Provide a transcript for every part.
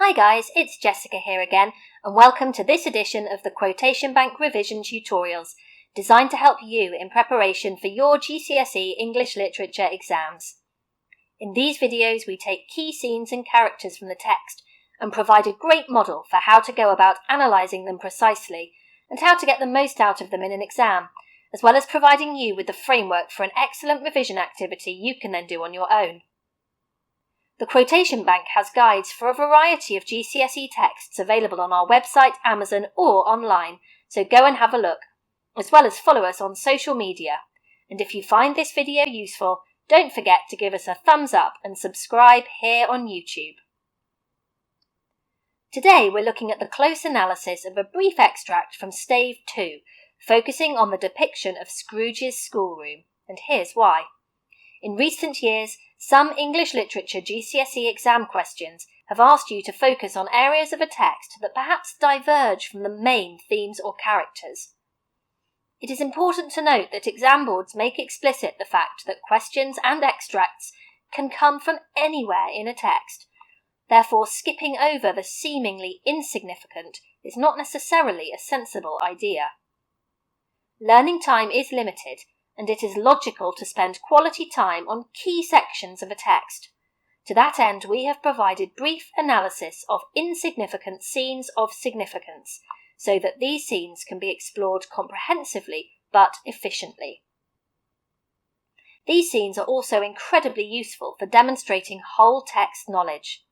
Hi guys, it's Jessica here again, and welcome to this edition of the Quotation Bank revision tutorials, designed to help you in preparation for your GCSE English Literature exams. In these videos we take key scenes and characters from the text and provide a great model for how to go about analysing them precisely and how to get the most out of them in an exam, as well as providing you with the framework for an excellent revision activity you can then do on your own. The Quotation Bank has guides for a variety of GCSE texts available on our website, Amazon or online, so go and have a look, as well as follow us on social media. And if you find this video useful, don't forget to give us a thumbs up and subscribe here on YouTube. Today we're looking at the close analysis of a brief extract from Stave 2, focusing on the depiction of Scrooge's schoolroom, and here's why. In recent years, some English Literature GCSE exam questions have asked you to focus on areas of a text that perhaps diverge from the main themes or characters. It is important to note that exam boards make explicit the fact that questions and extracts can come from anywhere in a text. Therefore, skipping over the seemingly insignificant is not necessarily a sensible idea. Learning time is limited, and it is logical to spend quality time on key sections of a text. To that end, we have provided brief analysis of insignificant scenes of significance, so that these scenes can be explored comprehensively but efficiently. These scenes are also incredibly useful for demonstrating whole text knowledge.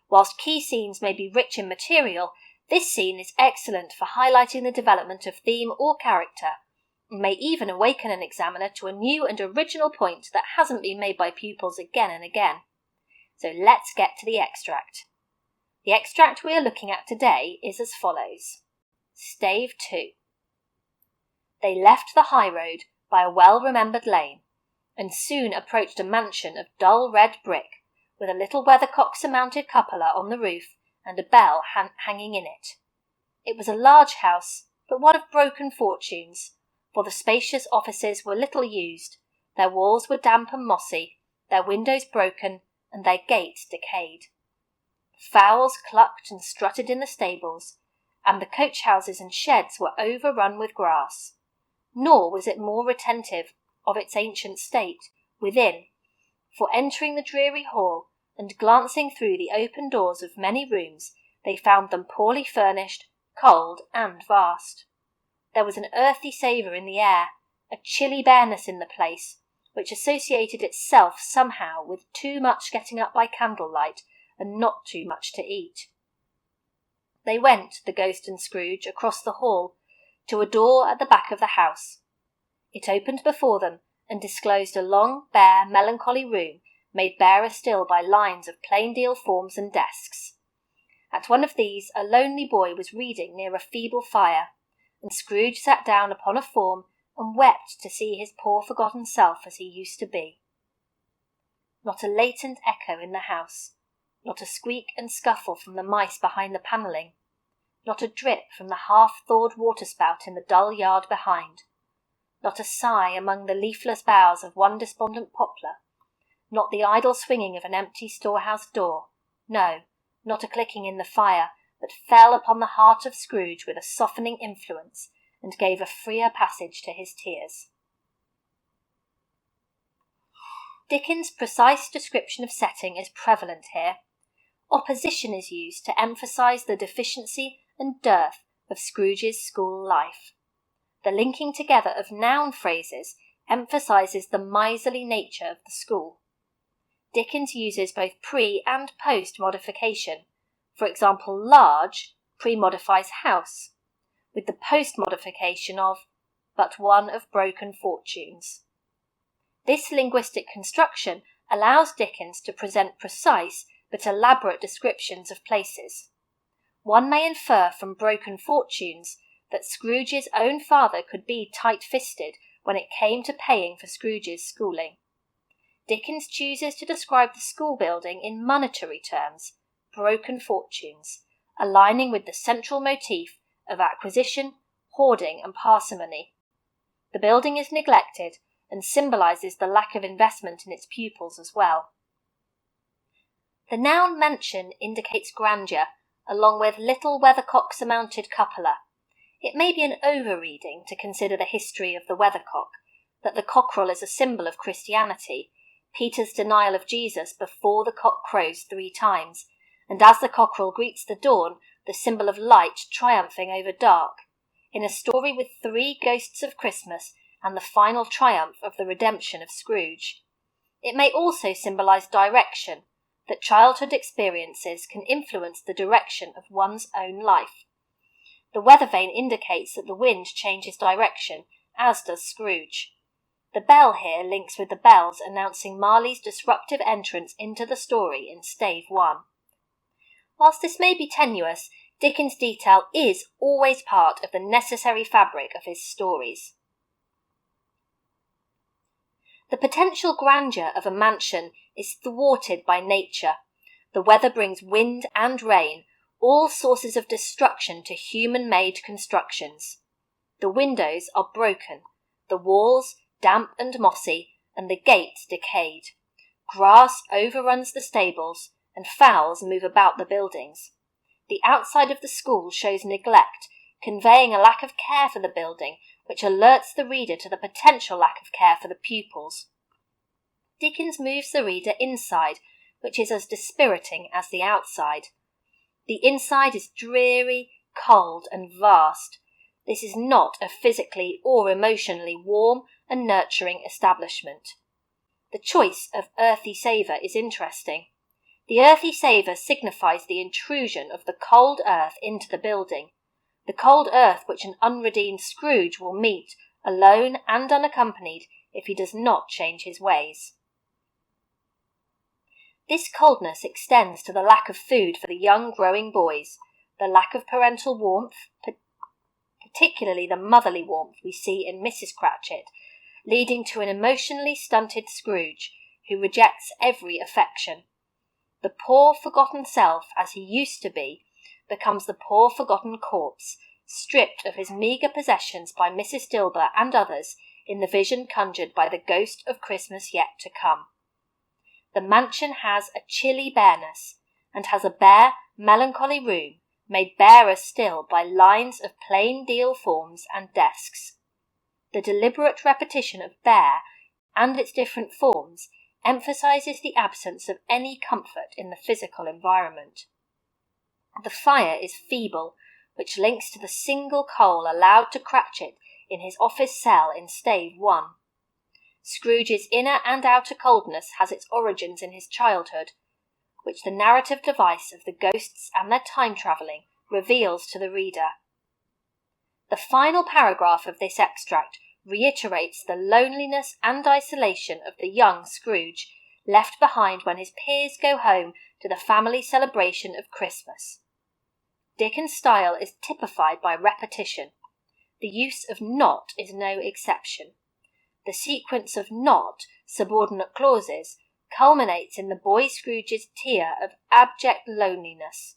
Whilst key scenes may be rich in material, this scene is excellent for highlighting the development of theme or character, and may even awaken an examiner to a new and original point that hasn't been made by pupils again and again. So let's get to the extract. The extract we are looking at today is as follows. Stave 2. They left the high road by a well-remembered lane, and soon approached a mansion of dull red brick, with a little weathercock-surmounted cupola on the roof and a bell hanging in it. It was a large house, but one of broken fortunes, for the spacious offices were little used, their walls were damp and mossy, their windows broken, and their gates decayed. Fowls clucked and strutted in the stables, and the coach-houses and sheds were overrun with grass. Nor was it more retentive of its ancient state within, for entering the dreary hall and glancing through the open doors of many rooms, they found them poorly furnished, cold, and vast. There was an earthy savour in the air, a chilly bareness in the place, which associated itself somehow with too much getting up by candlelight and not too much to eat. They went, the ghost and Scrooge, across the hall, to a door at the back of the house. It opened before them and disclosed a long, bare, melancholy room, made barer still by lines of plain deal forms and desks. At one of these a lonely boy was reading near a feeble fire, and Scrooge sat down upon a form and wept to see his poor forgotten self as he used to be. Not a latent echo in the house, not a squeak and scuffle from the mice behind the panelling, not a drip from the half-thawed waterspout in the dull yard behind, not a sigh among the leafless boughs of one despondent poplar, not the idle swinging of an empty storehouse door, no, not a clicking in the fire, that fell upon the heart of Scrooge with a softening influence and gave a freer passage to his tears. Dickens' precise description of setting is prevalent here. Opposition is used to emphasise the deficiency and dearth of Scrooge's school life. The linking together of noun phrases emphasises the miserly nature of the school. Dickens uses both pre- and post-modification. For example, large pre-modifies house, with the post-modification of but one of broken fortunes. This linguistic construction allows Dickens to present precise but elaborate descriptions of places. One may infer from broken fortunes that Scrooge's own father could be tight-fisted when it came to paying for Scrooge's schooling. Dickens chooses to describe the school building in monetary terms, broken fortunes, aligning with the central motif of acquisition, hoarding and parsimony. The building is neglected and symbolises the lack of investment in its pupils as well. The noun mansion indicates grandeur, along with little weathercock-surmounted cupola. It may be an over-reading to consider the history of the weathercock, that the cockerel is a symbol of Christianity, Peter's denial of Jesus before the cock crows 3 times, and as the cockerel greets the dawn, the symbol of light triumphing over dark, in a story with 3 ghosts of Christmas and the final triumph of the redemption of Scrooge. It may also symbolise direction, that childhood experiences can influence the direction of one's own life. The weather vane indicates that the wind changes direction, as does Scrooge. The bell here links with the bells announcing Marley's disruptive entrance into the story in Stave 1. Whilst this may be tenuous, Dickens' detail is always part of the necessary fabric of his stories. The potential grandeur of a mansion is thwarted by nature. The weather brings wind and rain, all sources of destruction to human-made constructions. The windows are broken, the walls damp and mossy, and the gates decayed. Grass overruns the stables, and fowls move about the buildings. The outside of the school shows neglect, conveying a lack of care for the building, which alerts the reader to the potential lack of care for the pupils. Dickens moves the reader inside, which is as dispiriting as the outside. The inside is dreary, cold, and vast. This is not a physically or emotionally warm and nurturing establishment. The choice of earthy savour is interesting. The earthy savour signifies the intrusion of the cold earth into the building, the cold earth which an unredeemed Scrooge will meet, alone and unaccompanied, if he does not change his ways. This coldness extends to the lack of food for the young growing boys, the lack of parental warmth, particularly the motherly warmth we see in Mrs. Cratchit, leading to an emotionally stunted Scrooge, who rejects every affection. The poor forgotten self, as he used to be, becomes the poor forgotten corpse, stripped of his meagre possessions by Mrs. Dilber and others in the vision conjured by the ghost of Christmas yet to come. The mansion has a chilly bareness, and has a bare, melancholy room, made barer still by lines of plain deal forms and desks. The deliberate repetition of bare and its different forms emphasises the absence of any comfort in the physical environment. The fire is feeble, which links to the single coal allowed to Cratchit in his office cell in Stave 1. Scrooge's inner and outer coldness has its origins in his childhood, which the narrative device of the ghosts and their time-travelling reveals to the reader. The final paragraph of this extract reiterates the loneliness and isolation of the young Scrooge, left behind when his peers go home to the family celebration of Christmas. Dickens' style is typified by repetition. The use of not is no exception. The sequence of not subordinate clauses culminates in the boy Scrooge's tear of abject loneliness.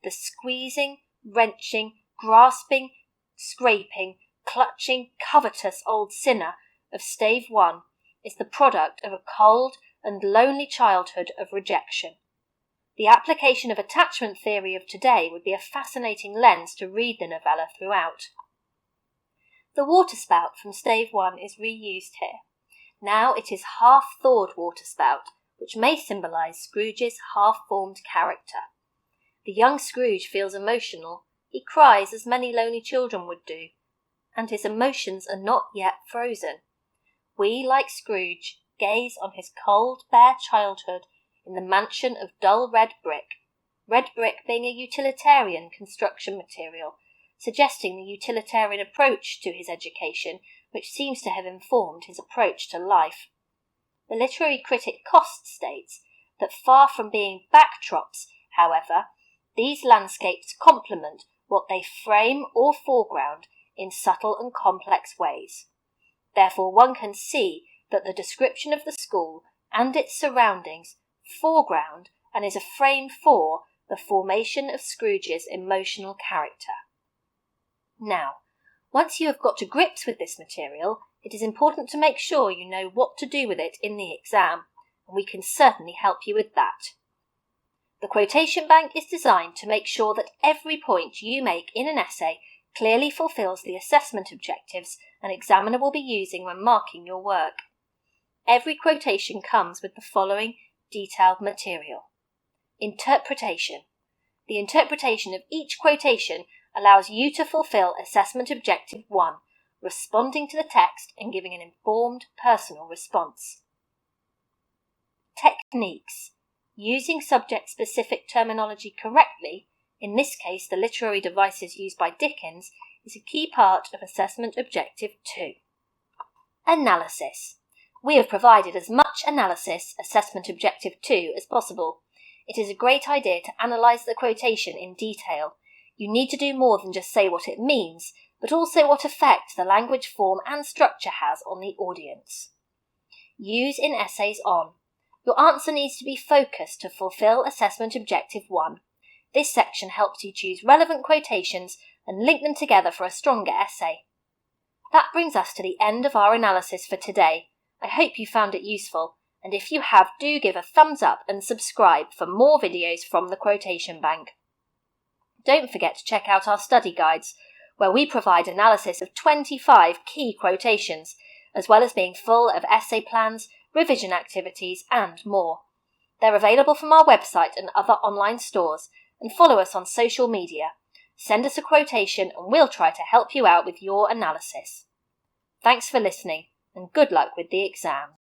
The squeezing, wrenching, grasping, scraping, clutching, covetous old sinner of Stave 1 is the product of a cold and lonely childhood of rejection. The application of attachment theory of today would be a fascinating lens to read the novella throughout. The waterspout from Stave 1 is reused here. Now it is half-thawed waterspout, which may symbolise Scrooge's half-formed character. The young Scrooge feels emotional. He cries as many lonely children would do, and his emotions are not yet frozen. We, like Scrooge, gaze on his cold, bare childhood in the mansion of dull red brick being a utilitarian construction material, suggesting the utilitarian approach to his education, which seems to have informed his approach to life. The literary critic Cost states that far from being backdrops, however, these landscapes complement what they frame or foreground in subtle and complex ways. Therefore, one can see that the description of the school and its surroundings foreground and is a frame for the formation of Scrooge's emotional character. Now, once you have got to grips with this material, it is important to make sure you know what to do with it in the exam, and we can certainly help you with that. The Quotation Bank is designed to make sure that every point you make in an essay clearly fulfills the assessment objectives an examiner will be using when marking your work. Every quotation comes with the following detailed material. Interpretation. The interpretation of each quotation allows you to fulfill Assessment Objective 1, responding to the text and giving an informed, personal response. Techniques. Using subject-specific terminology correctly, in this case the literary devices used by Dickens, is a key part of Assessment Objective 2. Analysis. We have provided as much analysis, Assessment Objective 2, as possible. It is a great idea to analyse the quotation in detail. You need to do more than just say what it means, but also what effect the language form and structure has on the audience. Use in essays on. Your answer needs to be focused to fulfil Assessment Objective 1. This section helps you choose relevant quotations and link them together for a stronger essay. That brings us to the end of our analysis for today. I hope you found it useful, and if you have, do give a thumbs up and subscribe for more videos from the Quotation Bank. Don't forget to check out our study guides, where we provide analysis of 25 key quotations, as well as being full of essay plans, revision activities and more. They're available from our website and other online stores, and follow us on social media. Send us a quotation and we'll try to help you out with your analysis. Thanks for listening, and good luck with the exam.